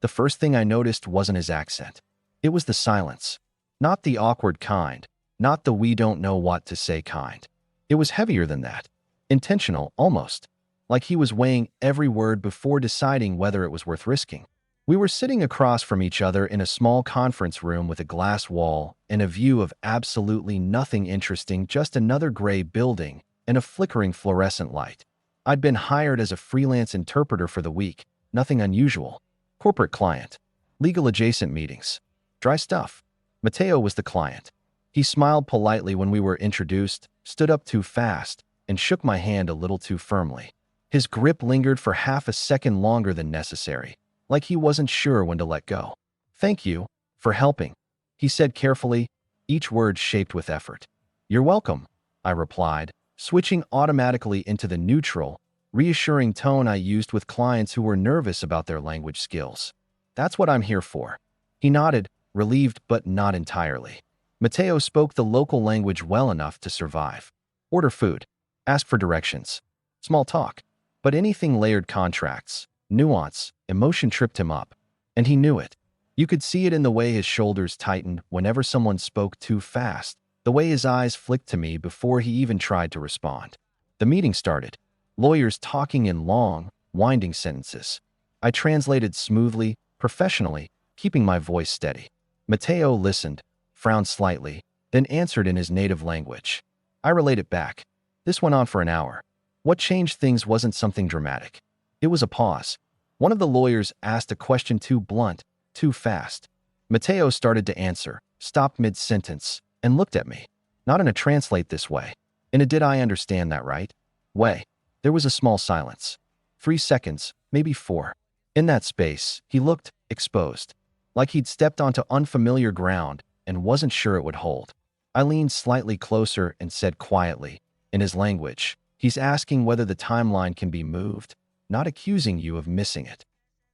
The first thing I noticed wasn't his accent. It was the silence. Not the awkward kind, not the we don't know what to say kind. It was heavier than that. Intentional, almost. Like he was weighing every word before deciding whether it was worth risking. We were sitting across from each other in a small conference room with a glass wall and a view of absolutely nothing interesting, just another gray building and a flickering fluorescent light. I'd been hired as a freelance interpreter for the week, nothing unusual. Corporate client. Legal adjacent meetings. Dry stuff. Mateo was the client. He smiled politely when we were introduced, stood up too fast, and shook my hand a little too firmly. His grip lingered for half a second longer than necessary, like he wasn't sure when to let go. "Thank you for helping," he said carefully, each word shaped with effort. "You're welcome," I replied, switching automatically into the neutral, reassuring tone I used with clients who were nervous about their language skills. "That's what I'm here for." He nodded, relieved but not entirely. Mateo spoke the local language well enough to survive. Order food, ask for directions, small talk. But anything layered contracts, nuance, emotion tripped him up. And he knew it. You could see it in the way his shoulders tightened whenever someone spoke too fast, the way his eyes flicked to me before he even tried to respond. The meeting started. Lawyers talking in long, winding sentences. I translated smoothly, professionally, keeping my voice steady. Mateo listened, frowned slightly, then answered in his native language. I relayed it back. This went on for an hour. What changed things wasn't something dramatic. It was a pause. One of the lawyers asked a question too blunt, too fast. Mateo started to answer, stopped mid-sentence, and looked at me. Not in a translate this way. In a did I understand that right way. There was a small silence. 3 seconds, maybe 4. In that space, he looked exposed, like he'd stepped onto unfamiliar ground and wasn't sure it would hold. I leaned slightly closer and said quietly, in his language, "He's asking whether the timeline can be moved, not accusing you of missing it."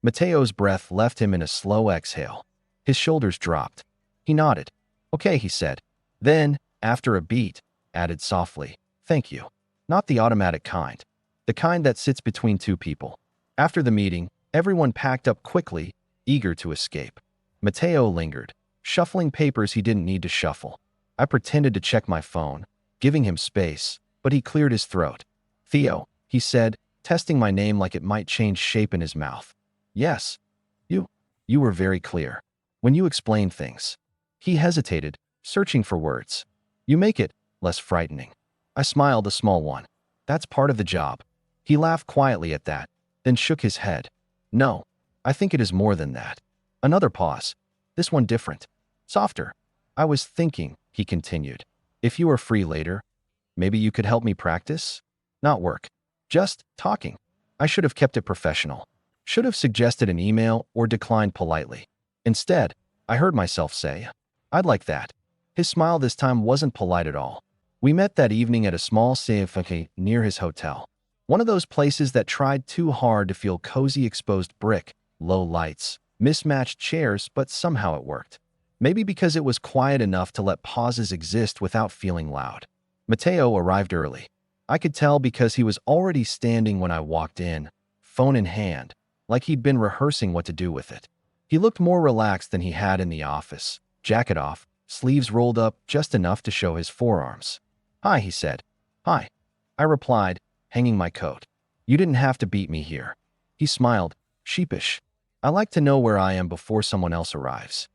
Mateo's breath left him in a slow exhale. His shoulders dropped. He nodded. "Okay," he said. Then, after a beat, added softly, "Thank you." Not the automatic kind. The kind that sits between two people. After the meeting, everyone packed up quickly, eager to escape. Mateo lingered, shuffling papers he didn't need to shuffle. I pretended to check my phone, giving him space, but he cleared his throat. "Theo," he said, testing my name like it might change shape in his mouth. "Yes. You were very clear when you explained things." He hesitated, searching for words. "You make it less frightening." I smiled, a small one. "That's part of the job." He laughed quietly at that, then shook his head. "No, I think it is more than that." Another pause. This one different. Softer. "I was thinking," he continued, "if you are free later, maybe you could help me practice? Not work. Just talking." I should have kept it professional. Should have suggested an email or declined politely. Instead, I heard myself say, "I'd like that." His smile this time wasn't polite at all. We met that evening at a small cafe near his hotel. One of those places that tried too hard to feel cozy, exposed brick, low lights, mismatched chairs, but somehow it worked. Maybe because it was quiet enough to let pauses exist without feeling loud. Mateo arrived early. I could tell because he was already standing when I walked in, phone in hand, like he'd been rehearsing what to do with it. He looked more relaxed than he had in the office, jacket off, sleeves rolled up just enough to show his forearms. "Hi," he said. "Hi," I replied, hanging my coat. "You didn't have to beat me here." He smiled, sheepish. "I like to know where I am before someone else arrives."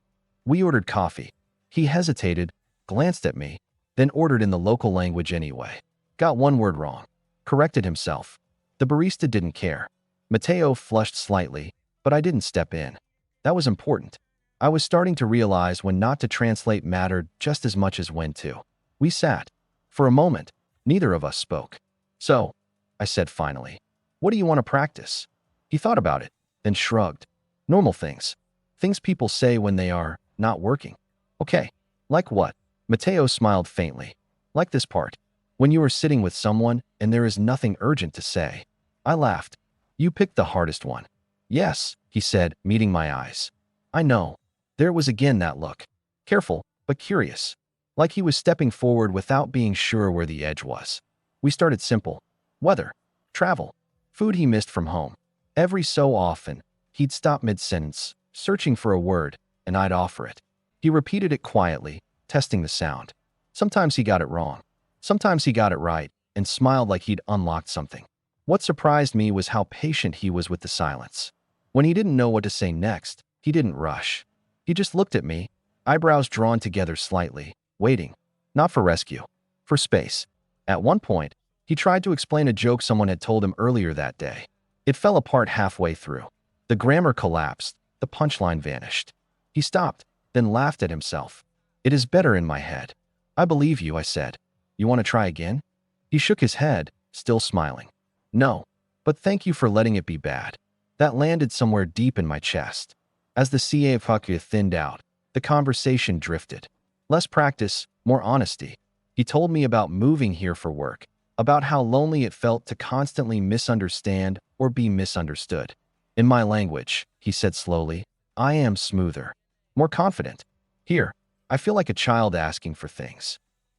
We ordered coffee. He hesitated, glanced at me, then ordered in the local language anyway. Got one word wrong. Corrected himself. The barista didn't care. Mateo flushed slightly, but I didn't step in. That was important. I was starting to realize when not to translate mattered just as much as when to. We sat. For a moment, neither of us spoke. "So," I said finally, "what do you want to practice?" He thought about it, then shrugged. "Normal things. Things people say when they are not working." "Okay. Like what?" Mateo smiled faintly. "Like this part. When you are sitting with someone and there is nothing urgent to say." I laughed. "You picked the hardest one." "Yes," he said, meeting my eyes. "I know." There was again that look. Careful, but curious. Like he was stepping forward without being sure where the edge was. We started simple. Weather. Travel. Food he missed from home. Every so often, He'd stop mid-sentence, searching for a word, and I'd offer it. He repeated it quietly, testing the sound. Sometimes he got it wrong. Sometimes he got it right, and smiled like he'd unlocked something. What surprised me was how patient he was with the silence. When he didn't know what to say next, he didn't rush. He just looked at me, eyebrows drawn together slightly, waiting. Not for rescue. For space. At one point, he tried to explain a joke someone had told him earlier that day. It fell apart halfway through. The grammar collapsed. The punchline vanished. He stopped, then laughed at himself. It is better in my head. I believe you, I said. You want to try again? He shook his head, still smiling. No, but thank you for letting it be bad. That landed somewhere deep in my chest. As the CA thinned out, the conversation drifted. Less practice, more honesty. He told me about moving here for work, about how lonely it felt to constantly misunderstand or be misunderstood. In my language, he said slowly, I am smoother, more confident. Here, I feel like a child asking for things.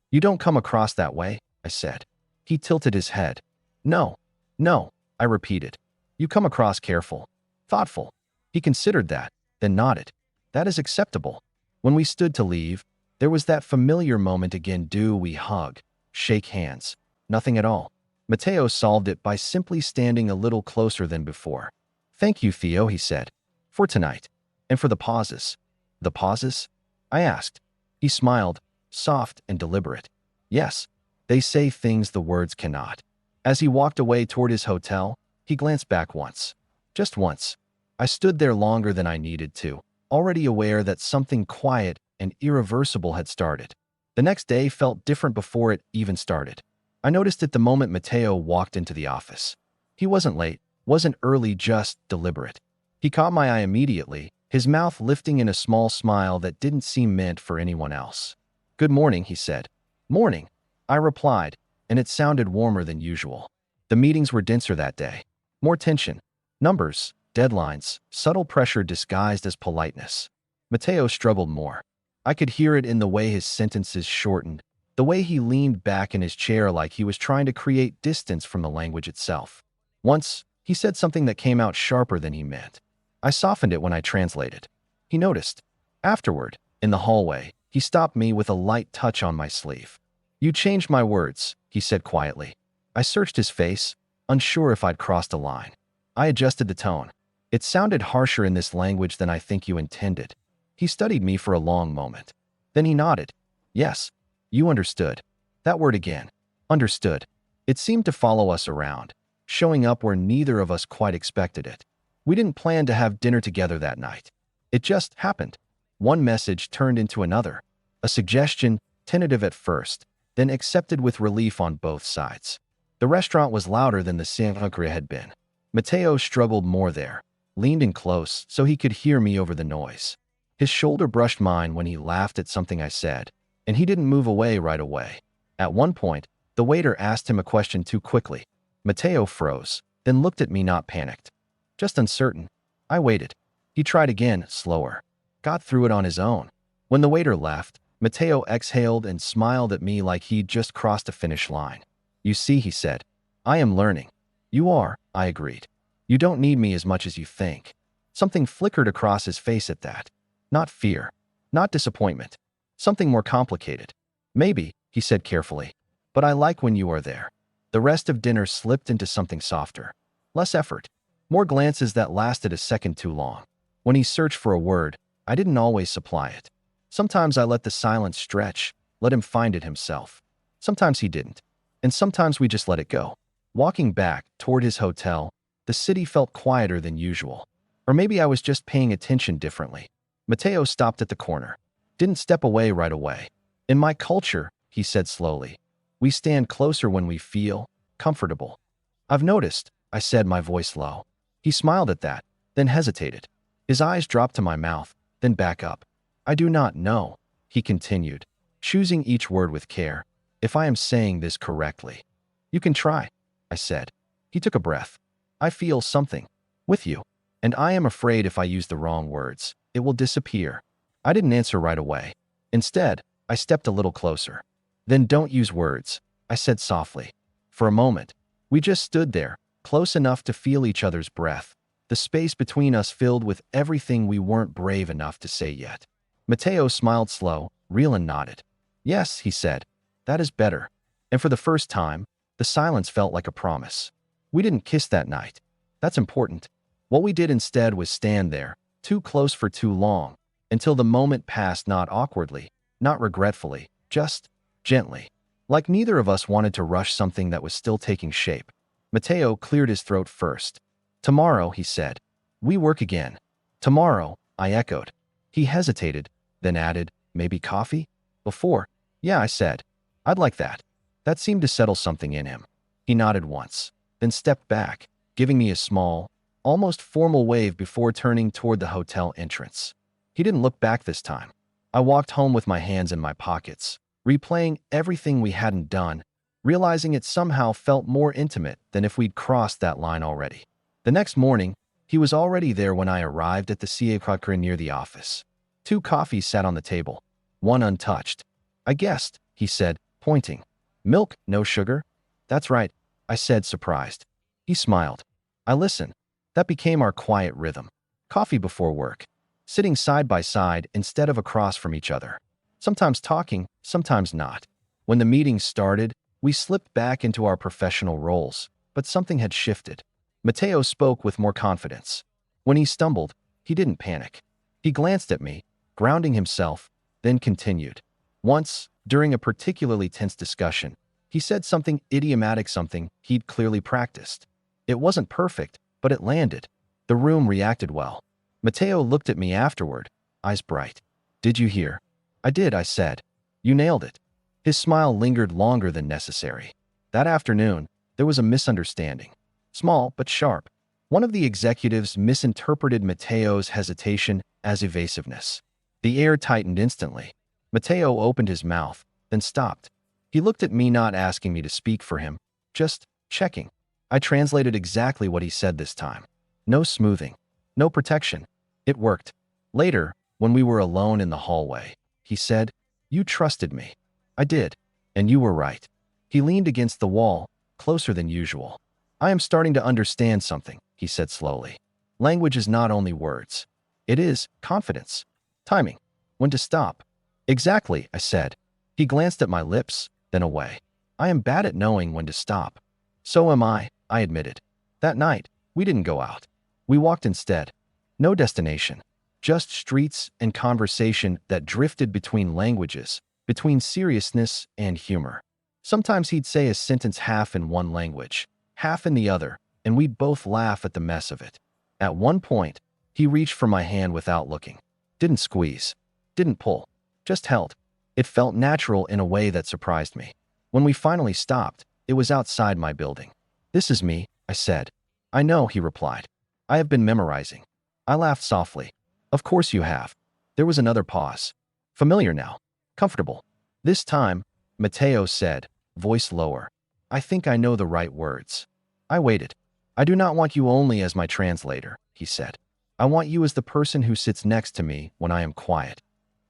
You don't come across that way, I said. He tilted his head. No, I repeated. You come across careful, thoughtful. He considered that, then nodded. That is acceptable. When we stood to leave, there was that familiar moment again. Do we hug, shake hands? Nothing at all. Matteo solved it by simply standing a little closer than before. Thank you, Theo, he said. For tonight. And for the pauses. The pauses? I asked. He smiled, soft and deliberate. Yes, they say things the words cannot. As he walked away toward his hotel, he glanced back once. Just once. I stood there longer than I needed to, already aware that something quiet and irreversible had started. The next day felt different before it even started. I noticed it the moment Matteo walked into the office. He wasn't late, wasn't early, just deliberate. He caught my eye immediately, his mouth lifting in a small smile that didn't seem meant for anyone else. Good morning, he said. Morning, I replied, and it sounded warmer than usual. The meetings were denser that day. More tension. Numbers, deadlines, subtle pressure disguised as politeness. Matteo struggled more. I could hear it in the way his sentences shortened, the way he leaned back in his chair like he was trying to create distance from the language itself. Once, he said something that came out sharper than he meant. I softened it when I translated. He noticed. Afterward, in the hallway, he stopped me with a light touch on my sleeve. You changed my words, he said quietly. I searched his face, unsure if I'd crossed a line. I adjusted the tone. It sounded harsher in this language than I think you intended. He studied me for a long moment. Then he nodded. Yes, you understood. That word again. Understood. It seemed to follow us around, showing up where neither of us quite expected it. We didn't plan to have dinner together that night. It just happened. One message turned into another. A suggestion, tentative at first, then accepted with relief on both sides. The restaurant was louder than the Saint-Lucre had been. Matteo struggled more there, leaned in close so he could hear me over the noise. His shoulder brushed mine when he laughed at something I said, and he didn't move away right away. At one point, the waiter asked him a question too quickly. Matteo froze, then looked at me, not panicked. Just uncertain. I waited. He tried again, slower. Got through it on his own. When the waiter left, Matteo exhaled and smiled at me like he'd just crossed a finish line. You see, he said. I am learning. You are, I agreed. You don't need me as much as you think. Something flickered across his face at that. Not fear. Not disappointment. Something more complicated. Maybe, he said carefully. But I like when you are there. The rest of dinner slipped into something softer. Less effort. More glances that lasted a second too long. When he searched for a word, I didn't always supply it. Sometimes I let the silence stretch, let him find it himself. Sometimes he didn't. And sometimes we just let it go. Walking back toward his hotel, the city felt quieter than usual. Or maybe I was just paying attention differently. Matteo stopped at the corner. Didn't step away right away. In my culture, he said slowly, we stand closer when we feel comfortable. I've noticed, I said, my voice low. He smiled at that, then hesitated. His eyes dropped to my mouth, then back up. I do not know, he continued, choosing each word with care, if I am saying this correctly. You can try, I said. He took a breath. I feel something. With you. And I am afraid if I use the wrong words, it will disappear. I didn't answer right away. Instead, I stepped a little closer. Then don't use words, I said softly. For a moment, we just stood there, close enough to feel each other's breath. the space between us filled with everything we weren't brave enough to say yet. Mateo smiled slow, real, and nodded. Yes, he said. That is better. And for the first time, the silence felt like a promise. We didn't kiss that night. That's important. What we did instead was stand there, too close for too long, until the moment passed, not awkwardly, not regretfully, just gently. Like neither of us wanted to rush something that was still taking shape. Mateo cleared his throat first. Tomorrow, he said. We work again. Tomorrow, I echoed. He hesitated, then added, maybe coffee? Before. Yeah, I said. I'd like that. That seemed to settle something in him. He nodded once, then stepped back, giving me a small, almost formal wave before turning toward the hotel entrance. He didn't look back this time. I walked home with my hands in my pockets, replaying everything we hadn't done, realizing it somehow felt more intimate than if we'd crossed that line already. The next morning, he was already there when I arrived at the Ciacra near the office. 2 coffees sat on the table, one untouched. I guessed, he said, pointing. Milk, no sugar? That's right, I said, surprised. He smiled. I listened. That became our quiet rhythm. Coffee before work, sitting side by side instead of across from each other. Sometimes talking, sometimes not. When the meeting started, we slipped back into our professional roles, but something had shifted. Mateo spoke with more confidence. When he stumbled, he didn't panic. He glanced at me, grounding himself, then continued. Once, during a particularly tense discussion, he said something idiomatic, something he'd clearly practiced. It wasn't perfect, but it landed. The room reacted well. Mateo looked at me afterward, eyes bright. Did you hear? I did, I said. You nailed it. His smile lingered longer than necessary. That afternoon, there was a misunderstanding. Small but sharp. One of the executives misinterpreted Mateo's hesitation as evasiveness. The air tightened instantly. Mateo opened his mouth, then stopped. He looked at me, not asking me to speak for him, just checking. I translated exactly what he said this time. No smoothing. No protection. It worked. Later, when we were alone in the hallway, he said, You trusted me. I did. And you were right. He leaned against the wall, closer than usual. I am starting to understand something, he said slowly. Language is not only words. It is confidence. Timing. When to stop. Exactly, I said. He glanced at my lips, then away. I am bad at knowing when to stop. So am I admitted. That night, we didn't go out. We walked instead. No destination. Just streets and conversation that drifted between languages, between seriousness and humor. Sometimes he'd say a sentence half in one language, half in the other, and we'd both laugh at the mess of it. At one point, he reached for my hand without looking. Didn't squeeze. Didn't pull. Just held. It felt natural in a way that surprised me. When we finally stopped, it was outside my building. This is me, I said. I know, he replied. I have been memorizing. I laughed softly. Of course you have. There was another pause. Familiar now. Comfortable. This time, Mateo said, voice lower. I think I know the right words. I waited. I do not want you only as my translator, he said. I want you as the person who sits next to me when I am quiet.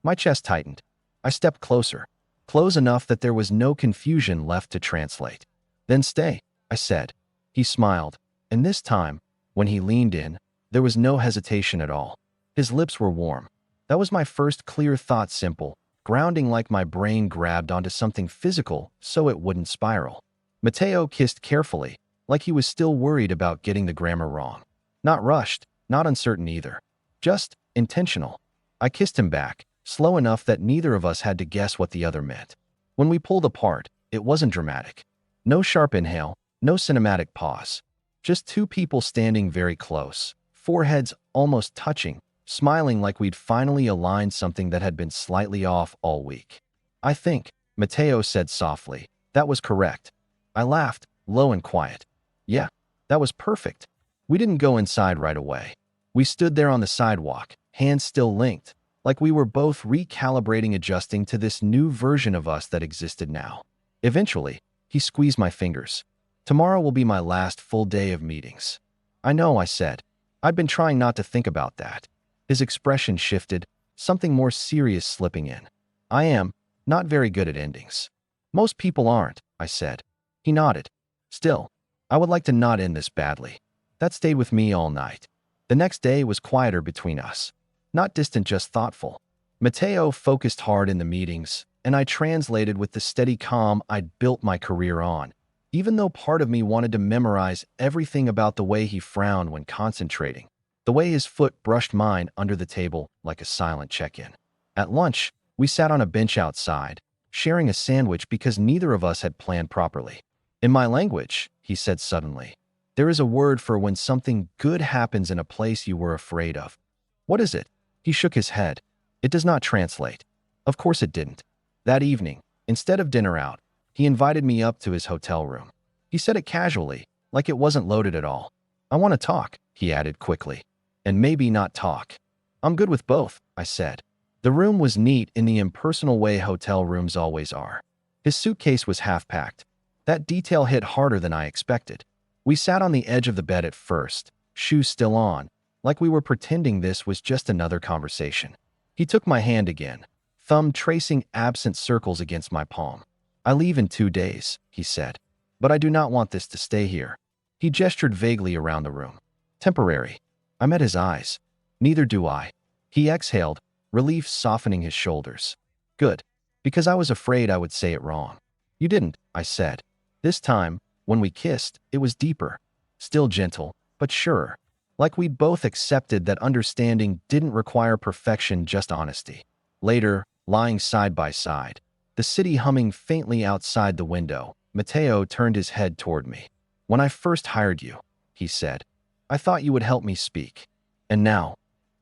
My chest tightened. I stepped closer, close enough that there was no confusion left to translate. Then stay, I said. He smiled, and this time, when he leaned in, there was no hesitation at all. His lips were warm. That was my first clear thought, simple, grounding, like my brain grabbed onto something physical so it wouldn't spiral. Mateo kissed carefully, like he was still worried about getting the grammar wrong. Not rushed, not uncertain either. Just intentional. I kissed him back, slow enough that neither of us had to guess what the other meant. When we pulled apart, it wasn't dramatic. No sharp inhale, no cinematic pause. Just 2 people standing very close, foreheads almost touching, smiling like we'd finally aligned something that had been slightly off all week. I think, Mateo said softly, that was correct. I laughed, low and quiet. Yeah, that was perfect. We didn't go inside right away. We stood there on the sidewalk, hands still linked, like we were both recalibrating, adjusting to this new version of us that existed now. Eventually, he squeezed my fingers. Tomorrow will be my last full day of meetings. I know, I said. I'd been trying not to think about that. His expression shifted, something more serious slipping in. I am not very good at endings. Most people aren't, I said. He nodded. Still, I would like to not end this badly. That stayed with me all night. The next day was quieter between us. Not distant, just thoughtful. Mateo focused hard in the meetings, and I translated with the steady calm I'd built my career on, even though part of me wanted to memorize everything about the way he frowned when concentrating, the way his foot brushed mine under the table like a silent check-in. At lunch, we sat on a bench outside, sharing a sandwich because neither of us had planned properly. In my language, he said suddenly, there is a word for when something good happens in a place you were afraid of. What is it? He shook his head. It does not translate. Of course it didn't. That evening, instead of dinner out, he invited me up to his hotel room. He said it casually, like it wasn't loaded at all. I want to talk, he added quickly. And maybe not talk. I'm good with both, I said. The room was neat in the impersonal way hotel rooms always are. His suitcase was half-packed. That detail hit harder than I expected. We sat on the edge of the bed at first, shoes still on, like we were pretending this was just another conversation. He took my hand again, thumb tracing absent circles against my palm. I leave in 2 days, he said. But I do not want this to stay here. He gestured vaguely around the room. Temporary. I met his eyes. Neither do I. He exhaled, relief softening his shoulders. Good. Because I was afraid I would say it wrong. You didn't, I said. This time, when we kissed, it was deeper. Still gentle, but surer. Like we'd both accepted that understanding didn't require perfection, just honesty. Later, lying side by side, the city humming faintly outside the window, Mateo turned his head toward me. When I first hired you, he said, I thought you would help me speak. And now,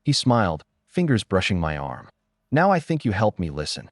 he smiled, fingers brushing my arm. Now I think you help me listen.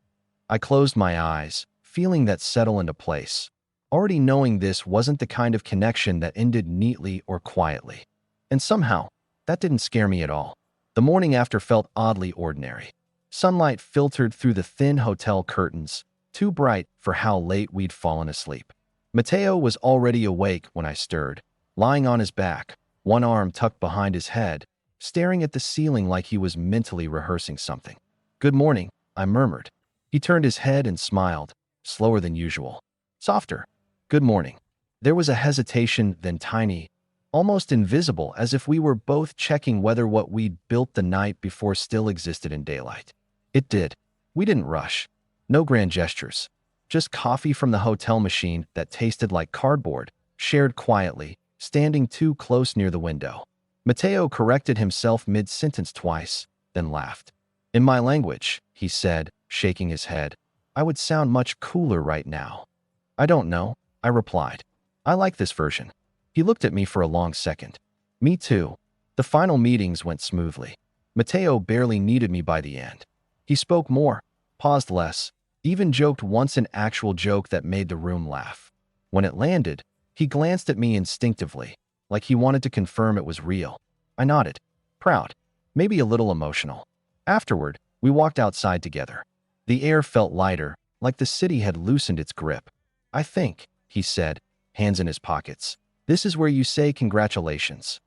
I closed my eyes, feeling that settle into place, already knowing this wasn't the kind of connection that ended neatly or quietly. And somehow, that didn't scare me at all. The morning after felt oddly ordinary. Sunlight filtered through the thin hotel curtains, too bright for how late we'd fallen asleep. Mateo was already awake when I stirred, lying on his back, one arm tucked behind his head, staring at the ceiling like he was mentally rehearsing something. Good morning, I murmured. He turned his head and smiled, slower than usual. Softer. Good morning. There was a hesitation, then tiny, almost invisible, as if we were both checking whether what we'd built the night before still existed in daylight. It did. We didn't rush. No grand gestures. Just coffee from the hotel machine that tasted like cardboard, shared quietly, standing too close near the window. Mateo corrected himself mid-sentence twice, then laughed. In my language, he said, shaking his head, I would sound much cooler right now. I don't know, I replied. I like this version. He looked at me for a long second. Me too. The final meetings went smoothly. Mateo barely needed me by the end. He spoke more, paused less, even joked once, an actual joke that made the room laugh. When it landed, he glanced at me instinctively, like he wanted to confirm it was real. I nodded, proud, maybe a little emotional. Afterward, we walked outside together. The air felt lighter, like the city had loosened its grip. I think, he said, hands in his pockets, this is where you say congratulations.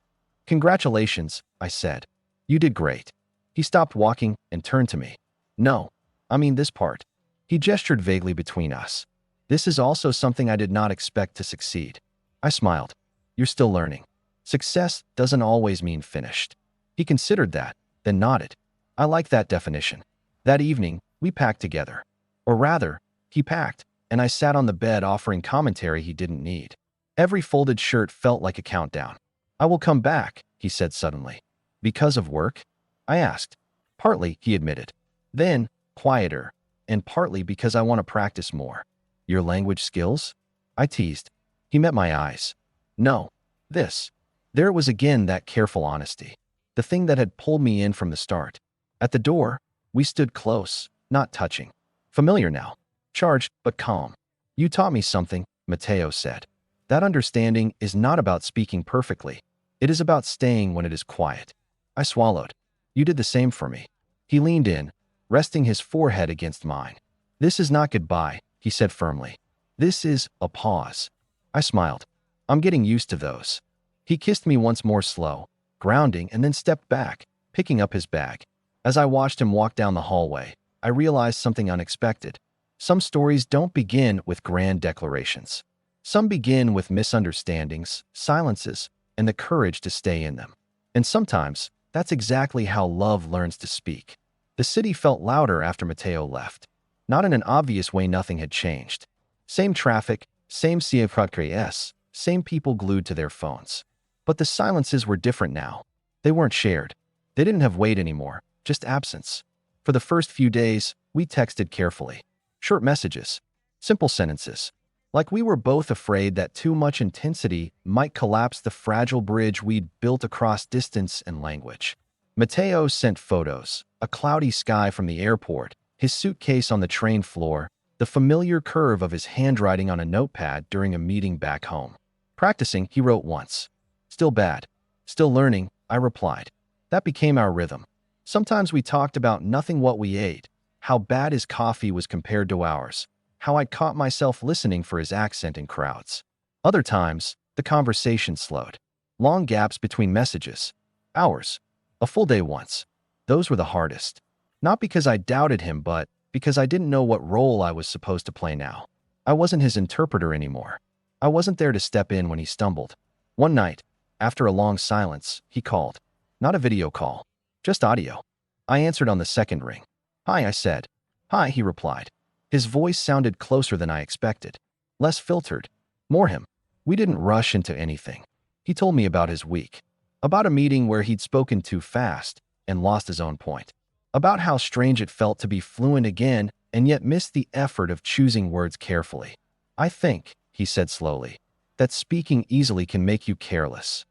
Congratulations, I said. You did great. He stopped walking and turned to me. No, I mean this part. He gestured vaguely between us. This is also something I did not expect to succeed. I smiled. You're still learning. Success doesn't always mean finished. He considered that, then nodded. I like that definition. That evening, we packed together. Or rather, he packed, and I sat on the bed offering commentary he didn't need. Every folded shirt felt like a countdown. I will come back, he said suddenly. Because of work? I asked. Partly, he admitted. Then, quieter, and partly because I want to practice more. Your language skills? I teased. He met my eyes. No, this. There it was again, that careful honesty. The thing that had pulled me in from the start. At the door, we stood close, not touching. Familiar now. Charged, but calm. You taught me something, Mateo said. That understanding is not about speaking perfectly. It is about staying when it is quiet. I swallowed. You did the same for me. He leaned in, resting his forehead against mine. This is not goodbye, he said firmly. This is a pause. I smiled. I'm getting used to those. He kissed me once more, slow, grounding, and then stepped back, picking up his bag. As I watched him walk down the hallway, I realized something unexpected. Some stories don't begin with grand declarations. Some begin with misunderstandings, silences, and the courage to stay in them. And sometimes, that's exactly how love learns to speak. The city felt louder after Mateo left. Not in an obvious way, nothing had changed. Same traffic, same CFRs, same people glued to their phones. But the silences were different now. They weren't shared. They didn't have weight anymore, just absence. For the first few days, we texted carefully. Short messages, simple sentences. Like we were both afraid that too much intensity might collapse the fragile bridge we'd built across distance and language. Mateo sent photos, a cloudy sky from the airport, his suitcase on the train floor, the familiar curve of his handwriting on a notepad during a meeting back home. Practicing, he wrote once. Still bad. Still learning, I replied. That became our rhythm. Sometimes we talked about nothing what we ate, how bad his coffee was compared to ours, how I caught myself listening for his accent in crowds. Other times, the conversation slowed. Long gaps between messages. Hours. A full day once. Those were the hardest. Not because I doubted him, but because I didn't know what role I was supposed to play now. I wasn't his interpreter anymore. I wasn't there to step in when he stumbled. One night, after a long silence, he called. Not a video call, just audio. I answered on the second ring. Hi, I said. Hi, he replied. His voice sounded closer than I expected. Less filtered. More him. We didn't rush into anything. He told me about his week. About a meeting where he'd spoken too fast and lost his own point. About how strange it felt to be fluent again and yet miss the effort of choosing words carefully. I think, he said slowly, that speaking easily can make you careless.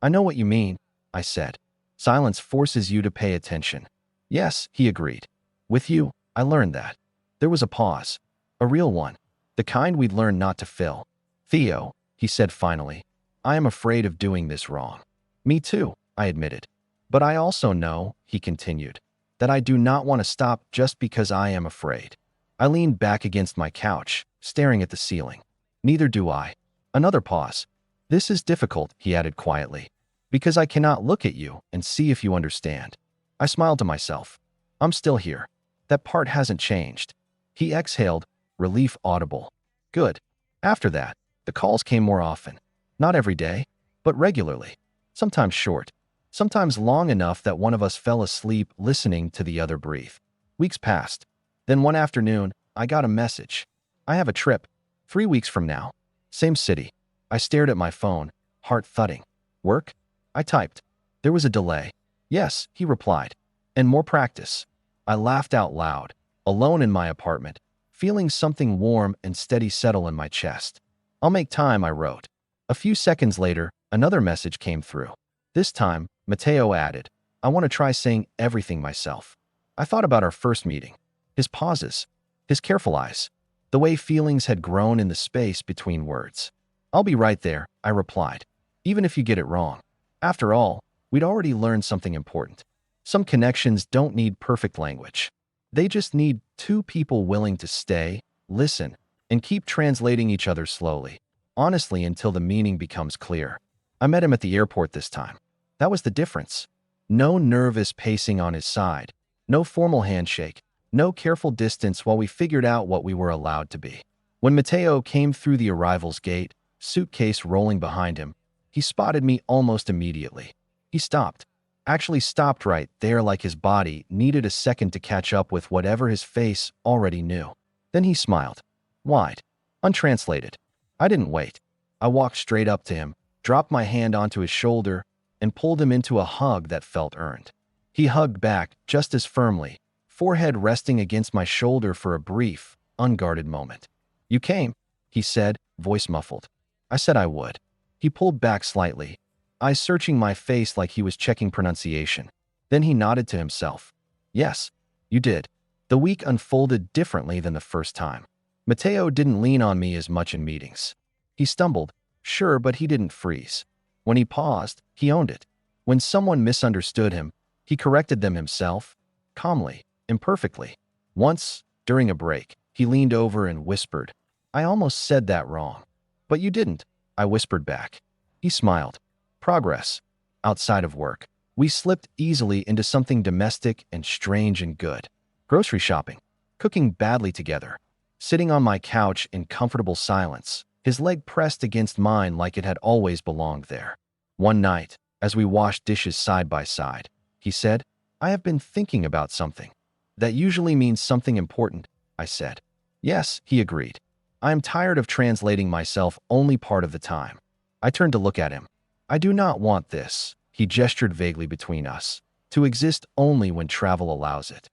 I know what you mean, I said. Silence forces you to pay attention. Yes, he agreed. With you, I learned that. There was a pause. A real one. The kind we'd learned not to fill. Theo, he said finally, I am afraid of doing this wrong. Me too, I admitted. But I also know, he continued, that I do not want to stop just because I am afraid. I leaned back against my couch, staring at the ceiling. Neither do I. Another pause. This is difficult, he added quietly, because I cannot look at you and see if you understand. I smiled to myself. I'm still here. That part hasn't changed. He exhaled, relief audible. Good. After that, the calls came more often. Not every day, but regularly. Sometimes short. Sometimes long enough that one of us fell asleep listening to the other breathe. Weeks passed. Then one afternoon, I got a message. I have a trip. 3 weeks from now. Same city. I stared at my phone, heart thudding. Work? I typed. There was a delay. Yes, he replied. And more practice. I laughed out loud, alone in my apartment, feeling something warm and steady settle in my chest. I'll make time, I wrote. A few seconds later, another message came through. This time, Mateo added, I want to try saying everything myself. I thought about our first meeting. His pauses. His careful eyes. The way feelings had grown in the space between words. I'll be right there, I replied. Even if you get it wrong. After all, we'd already learned something important. Some connections don't need perfect language. They just need two people willing to stay, listen, and keep translating each other slowly, honestly until the meaning becomes clear. I met him at the airport this time. That was the difference. No nervous pacing on his side, no formal handshake, no careful distance while we figured out what we were allowed to be. When Mateo came through the arrivals gate, suitcase rolling behind him, he spotted me almost immediately. He stopped. Actually stopped right there like his body needed a second to catch up with whatever his face already knew. Then he smiled. Wide. Untranslated. I didn't wait. I walked straight up to him, dropped my hand onto his shoulder, and pulled him into a hug that felt earned. He hugged back just as firmly, forehead resting against my shoulder for a brief, unguarded moment. You came, he said, voice muffled. I said I would. He pulled back slightly, eyes searching my face like he was checking pronunciation. Then he nodded to himself. Yes, you did. The week unfolded differently than the first time. Mateo didn't lean on me as much in meetings. He stumbled, sure, but he didn't freeze. When he paused, he owned it. When someone misunderstood him, he corrected them himself, calmly, imperfectly. Once, during a break, he leaned over and whispered, I almost said that wrong. But you didn't, I whispered back. He smiled. Progress. Outside of work, we slipped easily into something domestic and strange and good. Grocery shopping. Cooking badly together. Sitting on my couch in comfortable silence, his leg pressed against mine like it had always belonged there. One night, as we washed dishes side by side. He said, I have been thinking about something. That usually means something important, I said. Yes, he agreed. I am tired of translating myself only part of the time. I turned to look at him. I do not want this, he gestured vaguely between us, to exist only when travel allows it.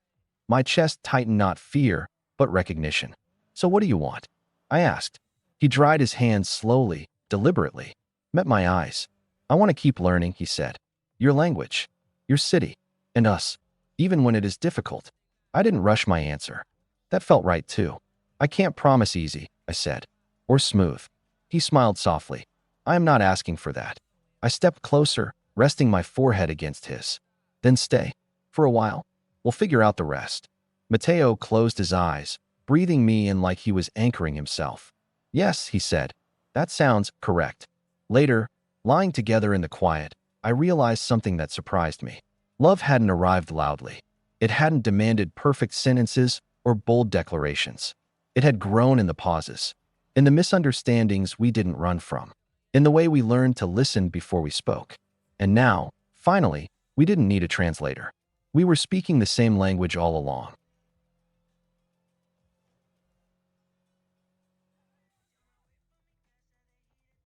My chest tightened, not fear, but recognition. So what do you want? I asked. He dried his hands slowly, deliberately, met my eyes. I want to keep learning, he said. Your language, your city, and us, even when it is difficult. I didn't rush my answer. That felt right too. I can't promise easy, I said, or smooth. He smiled softly. I am not asking for that. I stepped closer, resting my forehead against his. Then stay. For a while. We'll figure out the rest. Mateo closed his eyes, breathing me in like he was anchoring himself. Yes, he said. That sounds correct. Later, lying together in the quiet, I realized something that surprised me. Love hadn't arrived loudly. It hadn't demanded perfect sentences or bold declarations. It had grown in the pauses, in the misunderstandings we didn't run from, in the way we learned to listen before we spoke. And now, finally, we didn't need a translator. We were speaking the same language all along.